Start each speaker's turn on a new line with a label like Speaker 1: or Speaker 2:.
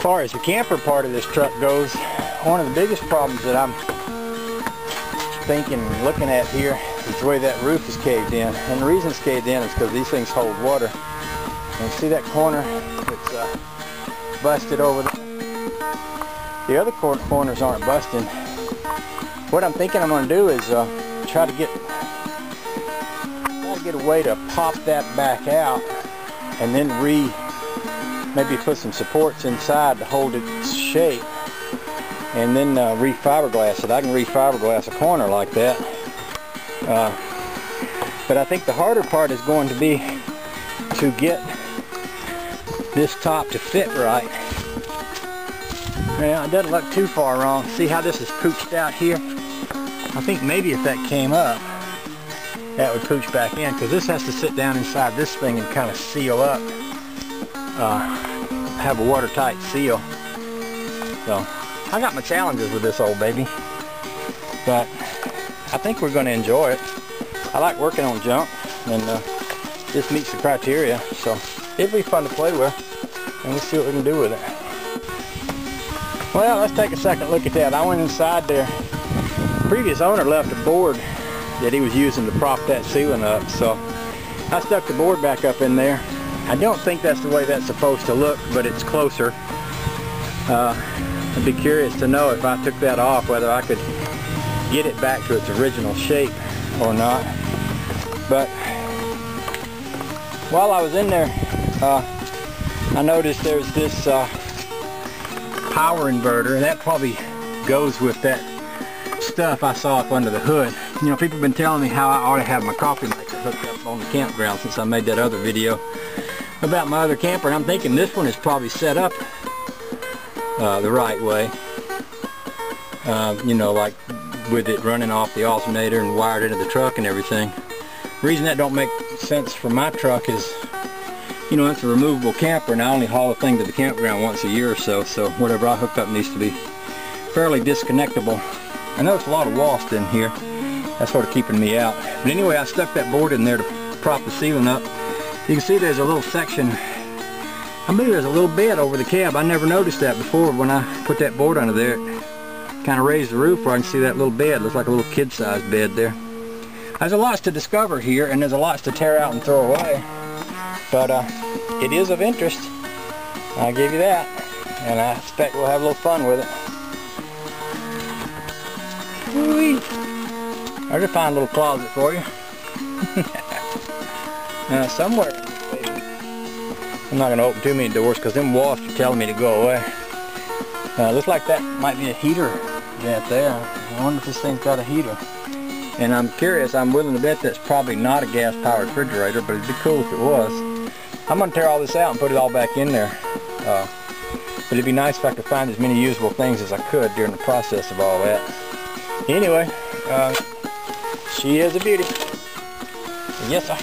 Speaker 1: far as the camper part of this truck goes, one of the biggest problems that I'm looking at here is the way that roof is caved in. And the reason it's caved in is because these things hold water. And see that corner that's busted over there? The other corners aren't busting. What I'm thinking I'm going to do is try to get a way to pop that back out, and then maybe put some supports inside to hold its shape, and then re-fiberglass it. I can re-fiberglass a corner like that. But I think the harder part is going to be to get this top to fit right. Well, it doesn't look too far wrong. See how this is pooched out here? I think maybe if that came up, that would pooch back in, because this has to sit down inside this thing and kind of seal up. Have a watertight seal. So I got my challenges with this old baby, but I think we're going to enjoy it. I like working on junk, and this meets the criteria, so it'll be fun to play with, and we'll see what we can do with it. Well, let's take a second look at that. I went inside there. The previous owner left a board that he was using to prop that ceiling up, so I stuck the board back up in there. I don't think that's the way that's supposed to look, but it's closer. I'd be curious to know if I took that off, whether I could get it back to its original shape or not. But while I was in there, I noticed there's this power inverter, and that probably goes with that stuff I saw up under the hood. You know, people have been telling me how I ought to have my coffee maker hooked up on the campground since I made that other video about my other camper, and I'm thinking this one is probably set up the right way. You know, like with it running off the alternator and wired into the truck and everything. The reason that don't make sense for my truck is, you know, it's a removable camper, and I only haul the thing to the campground once a year or so, so whatever I hook up needs to be fairly disconnectable. I noticed a lot of wasp in here. That's sort of keeping me out. But anyway, I stuck that board in there to prop the ceiling up. You can see there's a little section, I believe there's a little bed over the cab. I never noticed that before when I put that board under there. It kind of raised the roof where I can see that little bed. Looks like a little kid-sized bed there. There's a lot to discover here, and there's a lot to tear out and throw away. But it is of interest. I'll give you that. And I expect we'll have a little fun with it. Whee! I could find a little closet for you. Somewhere. I'm not going to open too many doors because them wasps are telling me to go away. Looks like that might be a heater right there. I wonder if this thing's got a heater. And I'm curious, I'm willing to bet that's probably not a gas-powered refrigerator, but it'd be cool if it was. I'm going to tear all this out and put it all back in there. But it'd be nice if I could find as many usable things as I could during the process of all that. Anyway, she is a beauty. Yes, sir.